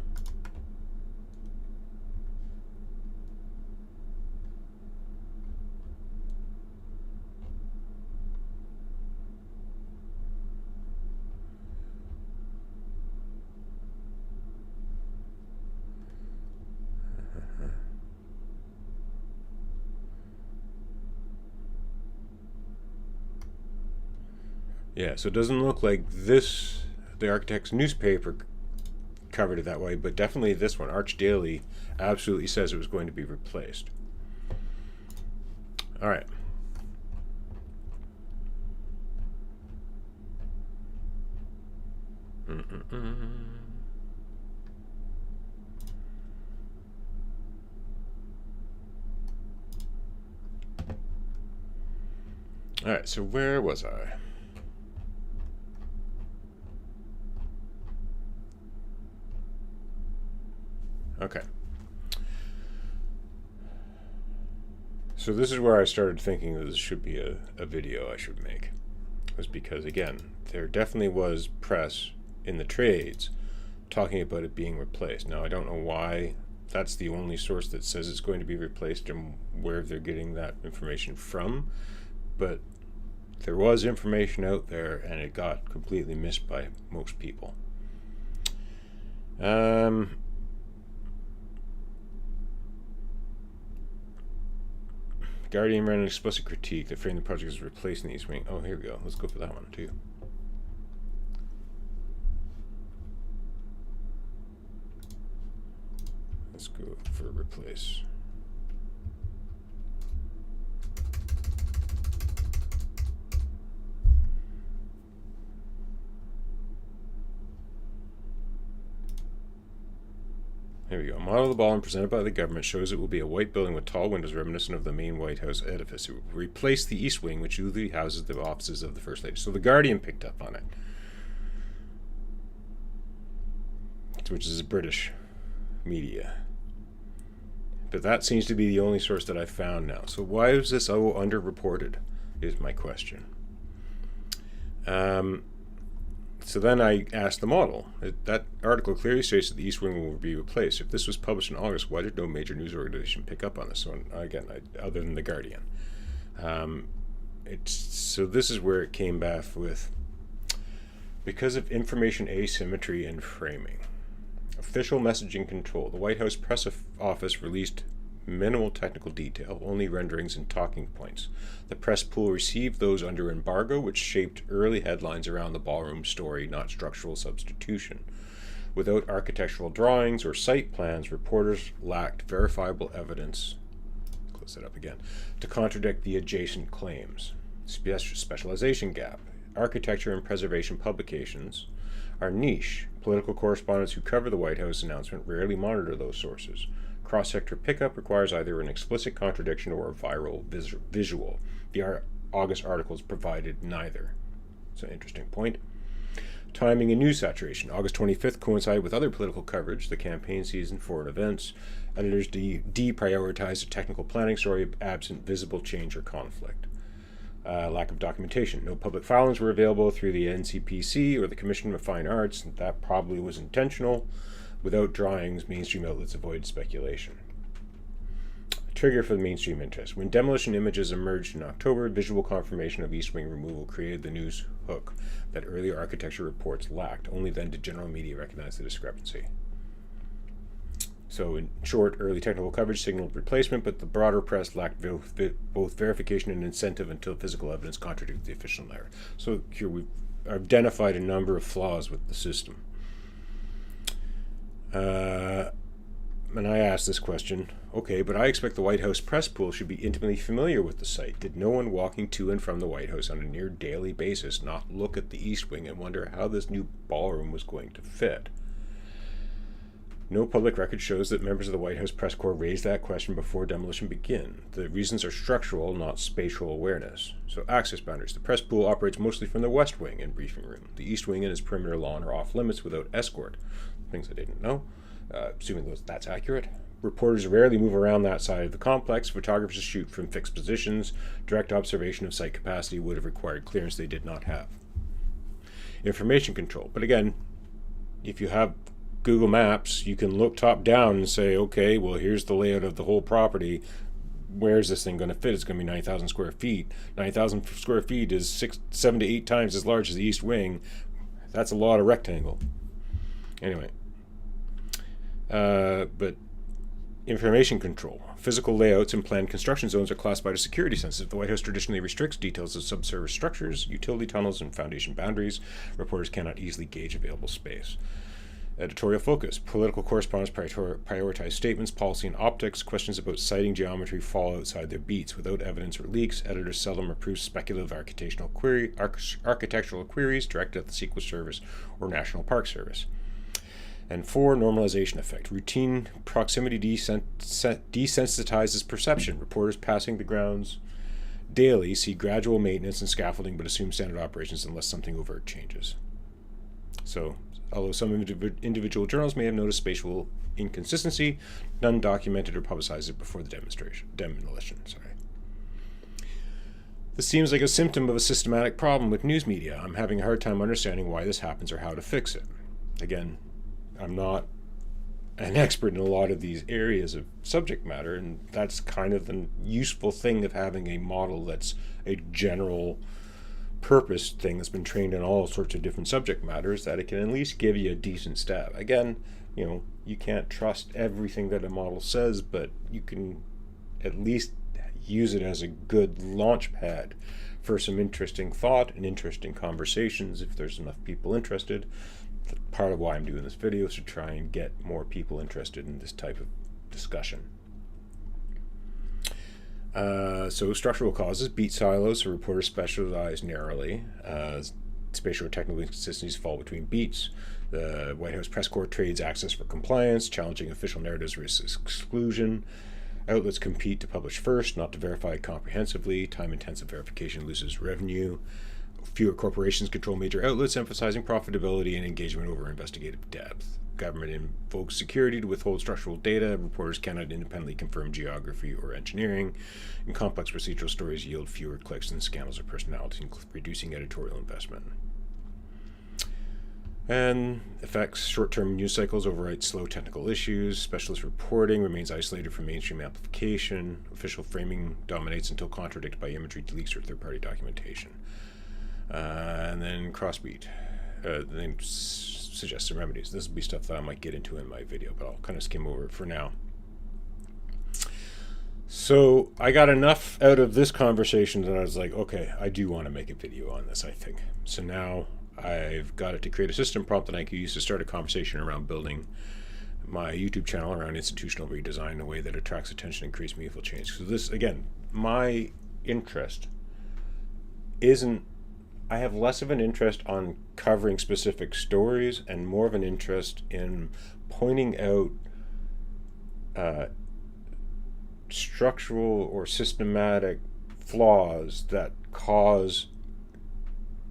Yeah, so it doesn't look like this, the Architect's newspaper covered it that way, but definitely this one, Arch Daily, absolutely says it was going to be replaced. All right. All right, so where was I? Okay. So this is where I started thinking that this should be a video I should make. It was because, again, there definitely was press in the trades talking about it being replaced. Now, I don't know why that's the only source that says it's going to be replaced and where they're getting that information from, but there was information out there and it got completely missed by most people. Guardian ran an explicit critique that framed the project as replacing the East Wing. Oh, here we go. Let's go for that one, too. Let's go for replace. Here we go. A model of the ballroom presented by the government shows it will be a white building with tall windows reminiscent of the main White House edifice. It will replace the East Wing, which usually houses the offices of the First Lady. So the Guardian picked up on it, which is British media. But that seems to be the only source that I found now. So why is this underreported? is my question. So then I asked the model. That article clearly states that the East Wing will be replaced. If this was published in August, why did no major news organization pick up on this? So again, other than The Guardian. So this is where it came back with, because of information asymmetry and framing. Official messaging control. The White House press office released minimal technical detail, only renderings and talking points. The press pool received those under embargo, which shaped early headlines around the ballroom story, not structural substitution. Without architectural drawings or site plans, reporters lacked verifiable evidence, close that up again, to contradict the adjacent claims. Specialization gap. Architecture and preservation publications are niche. Political correspondents who cover the White House announcement rarely monitor those sources. Cross-sector pickup requires either an explicit contradiction or a viral visual. The August articles provided neither. It's an interesting point. Timing and news saturation. August 25th coincided with other political coverage, the campaign season, foreign events. Editors deprioritized a technical planning story absent visible change or conflict. Lack of documentation. No public filings were available through the NCPC or the Commission of Fine Arts. That probably was intentional. Without drawings, mainstream outlets avoided speculation. Trigger for the mainstream interest. When demolition images emerged in October, visual confirmation of East Wing removal created the news hook that earlier architecture reports lacked. Only then did general media recognize the discrepancy. So in short, early technical coverage signaled replacement, but the broader press lacked both verification and incentive until physical evidence contradicted the official narrative. So here we've identified a number of flaws with the system. And I asked this question, okay, but I expect the White House press pool should be intimately familiar with the site. Did no one walking to and from the White House on a near daily basis not look at the East Wing and wonder how this new ballroom was going to fit? No public record shows that members of the White House press corps raised that question before demolition began. The reasons are structural, not spatial awareness. So access boundaries. The press pool operates mostly from the West Wing and briefing room. The East Wing and its perimeter lawn are off limits without escort. Things I didn't know. Assuming that's accurate. Reporters rarely move around that side of the complex. Photographers shoot from fixed positions. Direct observation of site capacity would have required clearance they did not have. Information control. But again, if you have Google Maps, you can look top down and say, okay, well, here's the layout of the whole property. Where's this thing going to fit? It's going to be 9,000 square feet. 9,000 square feet is 7 to 8 times as large as the East Wing. That's a lot of rectangle. Anyway. But information control. Physical layouts and planned construction zones are classified as security sensitive. The White House traditionally restricts details of subsurface structures, utility tunnels, and foundation boundaries. Reporters cannot easily gauge available space. Editorial focus. Political correspondents prioritize statements, policy, and optics. Questions about siting geometry fall outside their beats. Without evidence or leaks, editors seldom approve speculative architectural queries directed at the Secret Service or National Park Service. And 4, normalization effect. Routine proximity desensitizes perception. Reporters passing the grounds daily see gradual maintenance and scaffolding but assume standard operations unless something overt changes. So, although some individual journals may have noticed spatial inconsistency, none documented or publicized it before the demolition. This seems like a symptom of a systematic problem with news media. I'm having a hard time understanding why this happens or how to fix it. Again, I'm not an expert in a lot of these areas of subject matter, and that's kind of the useful thing of having a model that's a general purpose thing that's been trained in all sorts of different subject matters, that it can at least give you a decent stab. Again, you can't trust everything that a model says, but you can at least use it as a good launch pad for some interesting thought and interesting conversations if there's enough people interested. Part of why I'm doing this video is to try and get more people interested in this type of discussion. So structural causes, beat silos, so reporters specialize narrowly. Spatial or technical inconsistencies fall between beats. The White House press corps trades access for compliance, challenging official narratives risks exclusion. Outlets compete to publish first, not to verify comprehensively. Time-intensive verification loses revenue. Fewer corporations control major outlets, emphasizing profitability and engagement over investigative depth. government invokes security to withhold structural data. Reporters cannot independently confirm geography or engineering. And complex procedural stories yield fewer clicks than scandals or personality, reducing editorial investment. And effects, short-term news cycles overwrite slow technical issues. Specialist reporting remains isolated from mainstream amplification. Official framing dominates until contradicted by imagery, leaks, or third-party documentation. And then crossbeat. Then suggest some remedies. This will be stuff that I might get into in my video, but I'll kind of skim over it for now. So I got enough out of this conversation that I was like, okay, I do want to make a video on this, I think. So now I've got it to create a system prompt that I can use to start a conversation around building my YouTube channel around institutional redesign in a way that attracts attention and creates meaningful change. So this, again, my interest isn't, I have less of an interest on covering specific stories and more of an interest in pointing out structural or systematic flaws that cause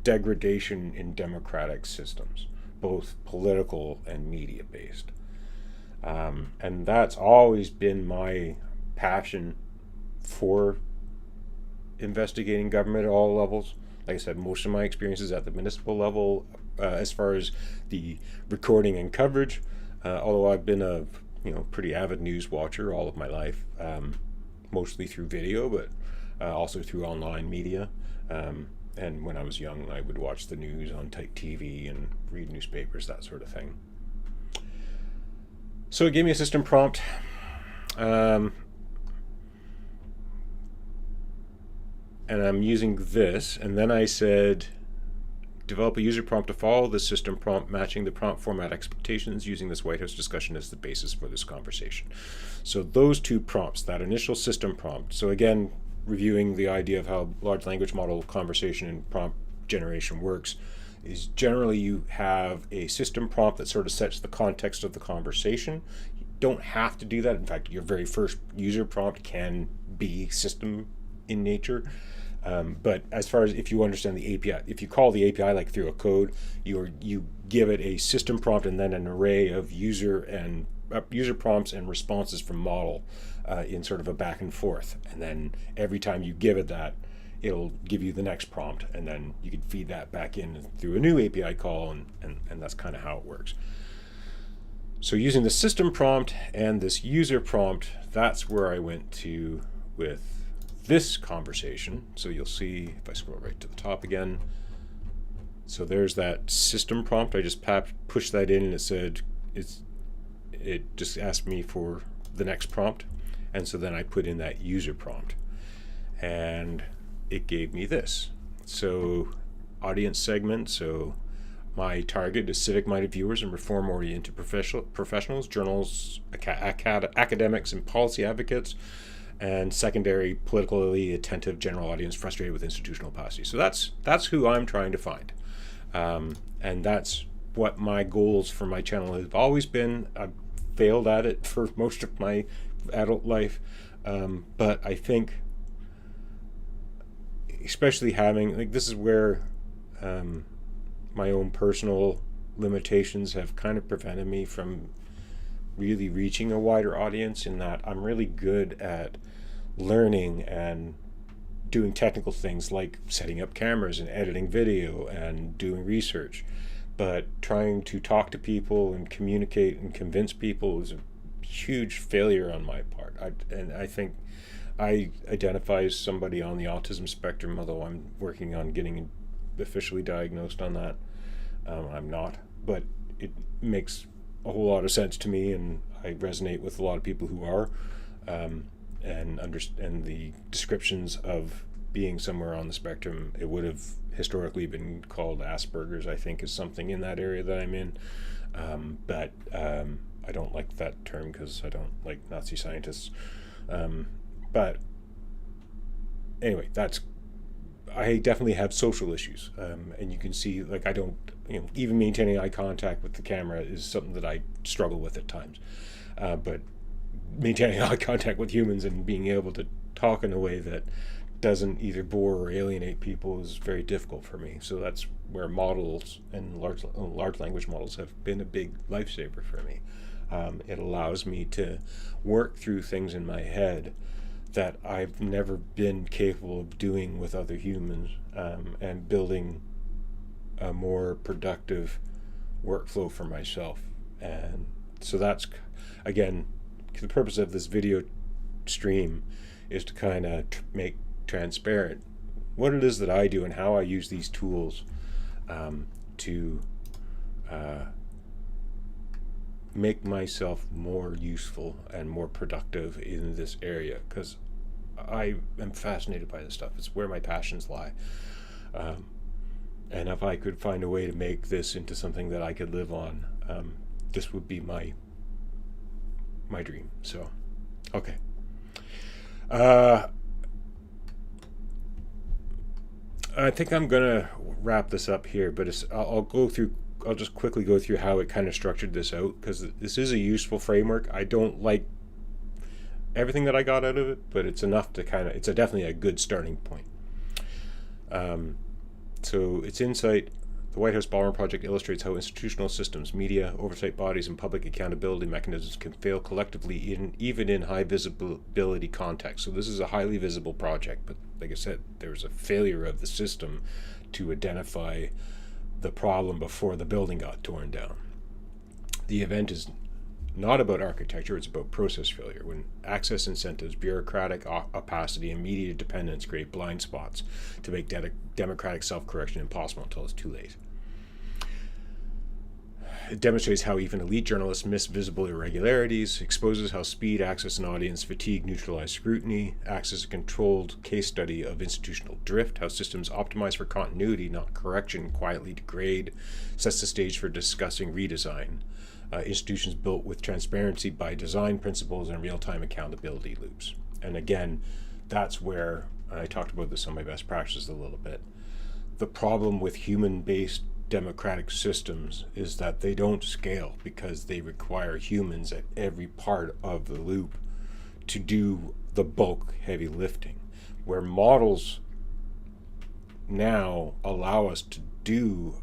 degradation in democratic systems, both political and media based. And that's always been my passion for investigating government at all levels. Like I said, most of my experiences at the municipal level, as far as the recording and coverage, although I've been a pretty avid news watcher all of my life, mostly through video, but also through online media. And when I was young, I would watch the news on type TV and read newspapers, that sort of thing. So it gave me a system prompt. And I'm using this, and then I said, develop a user prompt to follow the system prompt, matching the prompt format expectations, using this White House discussion as the basis for this conversation. So those two prompts, that initial system prompt. So again, reviewing the idea of how large language model conversation and prompt generation works, is generally you have a system prompt that sort of sets the context of the conversation. You don't have to do that. In fact, your very first user prompt can be system in nature. But as far as if you understand the API, if you call the API like through a code, you give it a system prompt and then an array of user prompts and responses from model in sort of a back and forth. And then every time you give it that, it'll give you the next prompt, and then you can feed that back in through a new API call, and that's kind of how it works. So using the system prompt and this user prompt, that's where I went to with this conversation. So you'll see if I scroll right to the top again. So there's that system prompt. I just pushed that in, and it said it just asked me for the next prompt, and so then I put in that user prompt, and it gave me this. So audience segment. So my target is civic-minded viewers and reform-oriented professionals, journals, academics, and policy advocates. And secondary, politically attentive general audience frustrated with institutional opacity. So that's who I'm trying to find, and that's what my goals for my channel have always been. I've failed at it for most of my adult life, but I think, especially having this is where my own personal limitations have kind of prevented me from really reaching a wider audience, in that I'm really good at learning and doing technical things like setting up cameras and editing video and doing research, but trying to talk to people and communicate and convince people is a huge failure on my part. I think I identify as somebody on the autism spectrum, although I'm working on getting officially diagnosed on that. I'm not, but it makes a whole lot of sense to me, and I resonate with a lot of people who are, and the descriptions of being somewhere on the spectrum. It would have historically been called Asperger's, I think, is something in that area that I'm in, but I don't like that term because I don't like Nazi scientists. But anyway, I definitely have social issues, and you can see, I don't, even maintaining eye contact with the camera is something that I struggle with at times. But maintaining eye contact with humans and being able to talk in a way that doesn't either bore or alienate people is very difficult for me. So that's where models and large language models have been a big lifesaver for me. It allows me to work through things in my head that I've never been capable of doing with other humans, and building a more productive workflow for myself. And so that's, again, the purpose of this video stream is to kind of make transparent what it is that I do and how I use these tools to make myself more useful and more productive in this area, because I am fascinated by this stuff. It's where my passions lie. And if I could find a way to make this into something that I could live on, this would be my dream. So, okay. I think I'm gonna wrap this up here, but I'll just quickly go through how it kind of structured this out, because this is a useful framework. I don't like everything that I got out of it, but it's enough to it's definitely a good starting point. So its insight: the White House Ballroom Project illustrates how institutional systems, media, oversight bodies, and public accountability mechanisms can fail collectively even in high visibility contexts. So this is a highly visible project, but like I said, there's a failure of the system to identify the problem before the building got torn down. The event is not about architecture, it's about process failure, when access incentives, bureaucratic opacity, and media dependence create blind spots to make democratic self-correction impossible until it's too late. It demonstrates how even elite journalists miss visible irregularities, exposes how speed, access, and audience fatigue neutralize scrutiny, acts as a controlled case study of institutional drift, how systems optimized for continuity, not correction, quietly degrade, sets the stage for discussing redesign. Institutions built with transparency by design principles and real-time accountability loops. And again, that's where, I talked about this on my best practices a little bit, the problem with human-based democratic systems is that they don't scale because they require humans at every part of the loop to do the bulk heavy lifting, where models now allow us to do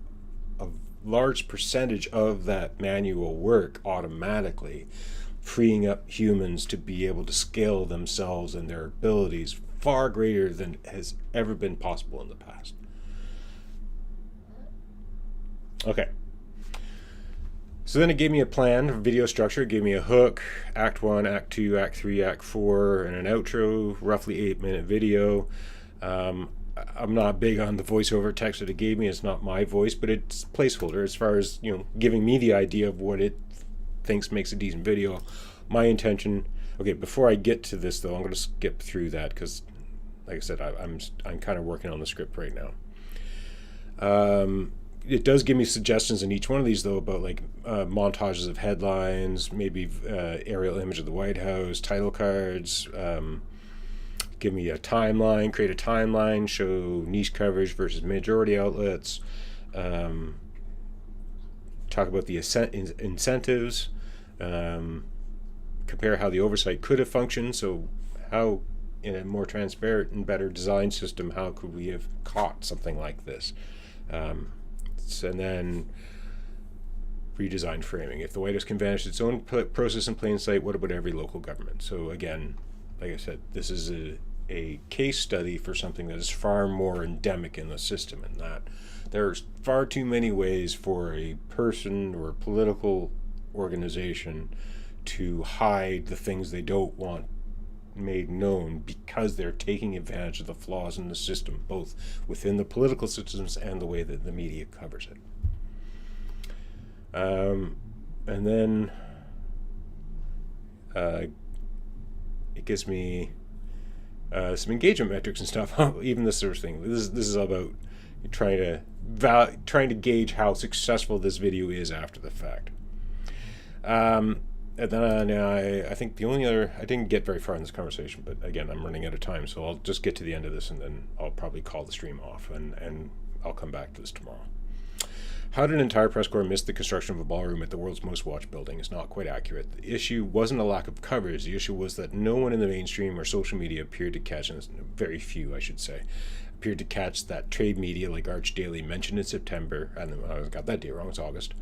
a large percentage of that manual work automatically, freeing up humans to be able to scale themselves and their abilities far greater than has ever been possible in the past. Okay. So then it gave me a plan, video structure. It gave me a hook, Act 1, Act 2, Act 3, Act 4, and an outro, roughly 8-minute video. I'm not big on the voiceover text that it gave me. It's not my voice, but it's placeholder as far as, giving me the idea of what it thinks makes a decent video. My intention, okay, before I get to this though, I'm going to skip through that because, like I said, I'm kind of working on the script right now. It does give me suggestions in each one of these though about like montages of headlines, maybe aerial image of the White House, title cards. Give me a timeline, create a timeline, show niche coverage versus majority outlets, talk about the incentives, compare how the oversight could have functioned, so how in a more transparent and better design system, how could we have caught something like this? And then redesign framing. If the White House can vanish its own process in plain sight, what about every local government? So again, like I said, this is a case study for something that is far more endemic in the system, and that there's far too many ways for a person or a political organization to hide the things they don't want made known because they're taking advantage of the flaws in the system, both within the political systems and the way that the media covers it. And then it gives me some engagement metrics and stuff. Even this sort of thing. This is about trying to gauge how successful this video is after the fact. And then I think the only other, I didn't get very far in this conversation, but again, I'm running out of time, so I'll just get to the end of this and then I'll probably call the stream off and I'll come back to this tomorrow. How did an entire press corps miss the construction of a ballroom at the world's most watched building is not quite accurate. The issue wasn't a lack of coverage. The issue was that no one in the mainstream or social media appeared to catch, and very few, I should say, appeared to catch that trade media like Arch Daily mentioned in September, and I got that date wrong, it's August,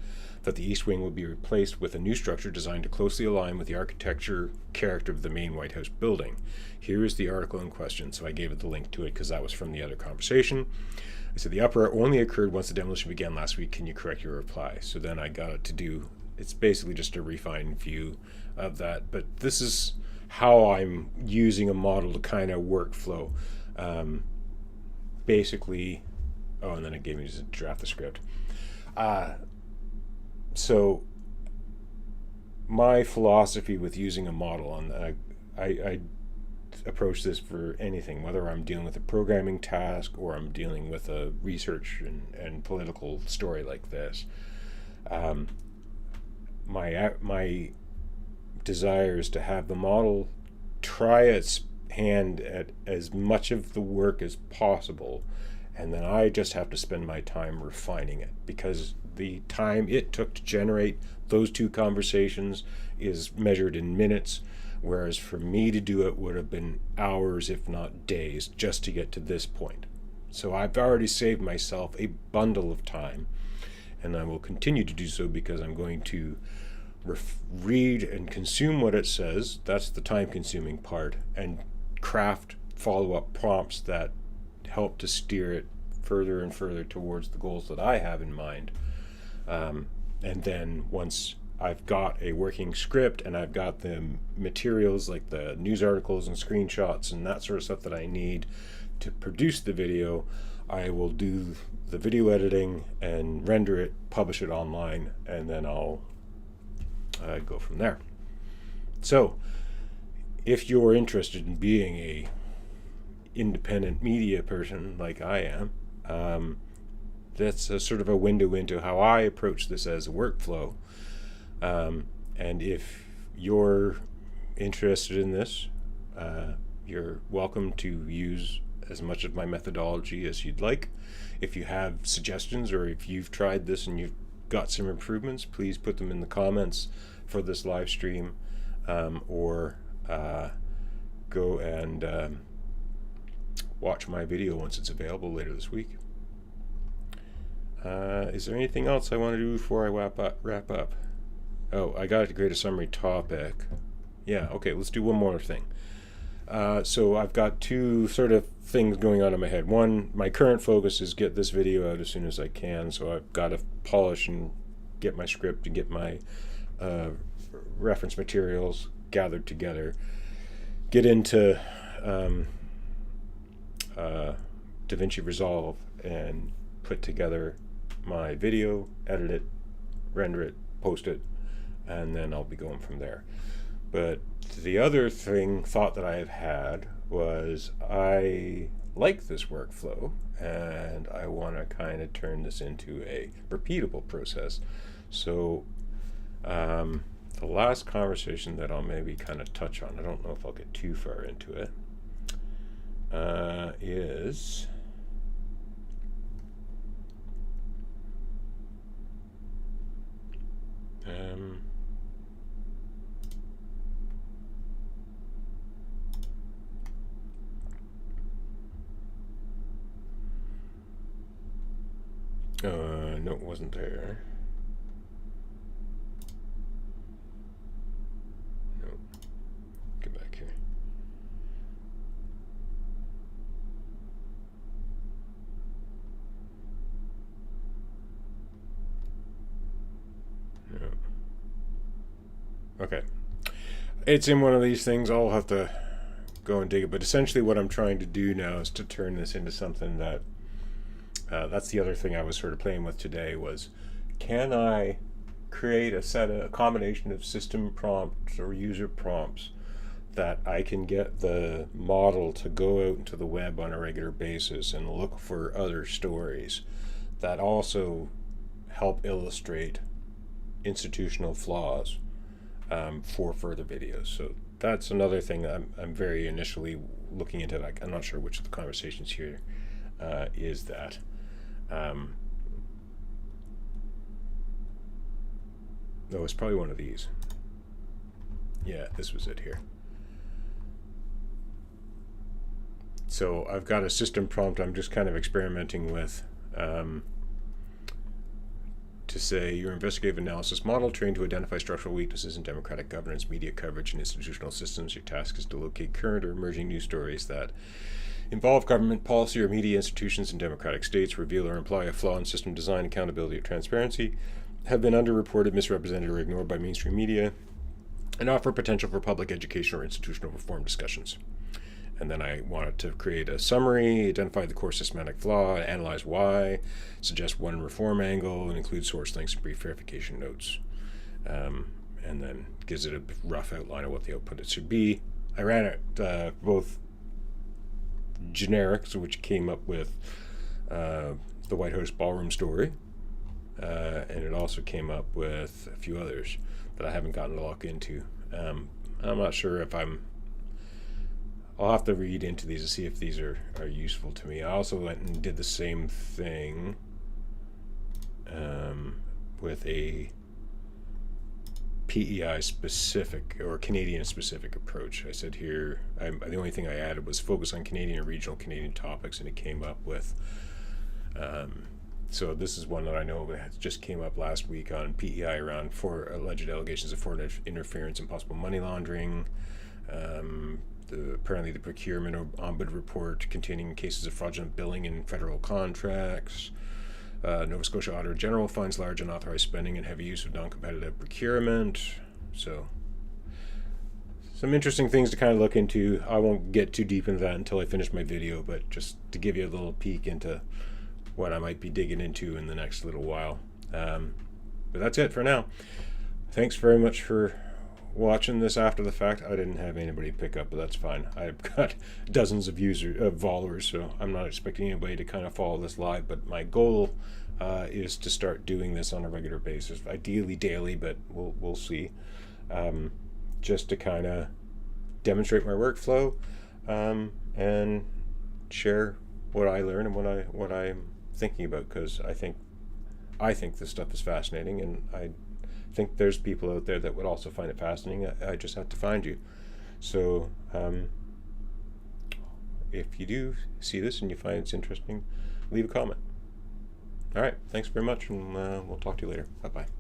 that the East Wing would be replaced with a new structure designed to closely align with the architecture character of the main White House building. Here is the article in question, so I gave it the link to it because that was from the other conversation. I said, the uproar only occurred once the demolition began last week. Can you correct your reply? So then I got it to do, it's basically just a refined view of that. But this is how I'm using a model to kind of workflow. Basically, oh, and then it gave me just to draft the script. So my philosophy with using a model on I approach this for anything, whether I'm dealing with a programming task or I'm dealing with a research and political story like this. My desire is to have the model try its hand at as much of the work as possible, and then I just have to spend my time refining it, because the time it took to generate those two conversations is measured in minutes, whereas for me to do it would have been hours, if not days, just to get to this point. So I've already saved myself a bundle of time, and I will continue to do so because I'm going to read and consume what it says. That's the time-consuming part, and craft follow-up prompts that help to steer it further and further towards the goals that I have in mind. And then once I've got a working script and I've got the materials like the news articles and screenshots and that sort of stuff that I need to produce the video, I will do the video editing and render it, publish it online, and then I'll go from there. So if you're interested in being a independent media person like I am, that's a sort of a window into how I approach this as a workflow. And if you're interested in this, you're welcome to use as much of my methodology as you'd like. If you have suggestions, or if you've tried this and you've got some improvements, please put them in the comments for this live stream, or go and watch my video once it's available later this week. Is there anything else I want to do before I wrap up? Oh, I got to create a summary topic. Yeah, okay, let's do one more thing. So I've got two sort of things going on in my head. One, my current focus is get this video out as soon as I can, so I've got to polish and get my script and get my reference materials gathered together, get into DaVinci Resolve and put together my video, edit it, render it, post it, and then I'll be going from there. But the other thought that I have had was, I like this workflow and I want to kind of turn this into a repeatable process. So the last conversation that I'll maybe kind of touch on, I don't know if I'll get too far into it, is no, it wasn't there. No, get back here. No. Okay. It's in one of these things. I'll have to go and dig it. But essentially what I'm trying to do now is to turn this into something that that's the other thing I was sort of playing with today, was, can I create a combination of system prompts or user prompts that I can get the model to go out into the web on a regular basis and look for other stories that also help illustrate institutional flaws for further videos. So that's another thing that I'm very initially looking into. Like, I'm not sure which of the conversations here is that. No, it's probably one of these. Yeah, this was it here. So I've got a system prompt I'm just kind of experimenting with to say your investigative analysis model trained to identify structural weaknesses in democratic governance, media coverage, and institutional systems. Your task is to locate current or emerging news stories that involve government policy or media institutions in democratic states, reveal or imply a flaw in system design, accountability, or transparency, have been underreported, misrepresented, or ignored by mainstream media, and offer potential for public education or institutional reform discussions. And then I wanted to create a summary, identify the core systematic flaw, analyze why, suggest one reform angle, and include source links and brief verification notes. And then gives it a rough outline of what the output it should be. I ran it both generic, which came up with the White House ballroom story, and it also came up with a few others that I haven't gotten to look into. I'm not sure if I'll have to read into these to see if these are useful to me. I also went and did the same thing with a PEI specific or Canadian specific approach. I said here, the only thing I added was focus on Canadian and regional Canadian topics, and it came up with, so this is one that I know just came up last week on PEI around alleged allegations of foreign interference and possible money laundering. Apparently the procurement ombud report containing cases of fraudulent billing in federal contracts. Nova Scotia Auditor General finds large unauthorized spending and heavy use of non-competitive procurement. So some interesting things to kind of look into. I won't get too deep into that until I finish my video, but just to give you a little peek into what I might be digging into in the next little while. But that's it for now. Thanks very much for watching this after the fact. I didn't have anybody pick up, but that's fine. I've got dozens of followers, so I'm not expecting anybody to kind of follow this live, but my goal is to start doing this on a regular basis, ideally daily, but we'll see, just to kind of demonstrate my workflow and share what I learn and what I'm thinking about, because I think this stuff is fascinating, and I think there's people out there that would also find it fascinating. I just have to find you. So if you do see this and you find it's interesting, leave a comment. All right, thanks very much, and we'll talk to you later. Bye-bye.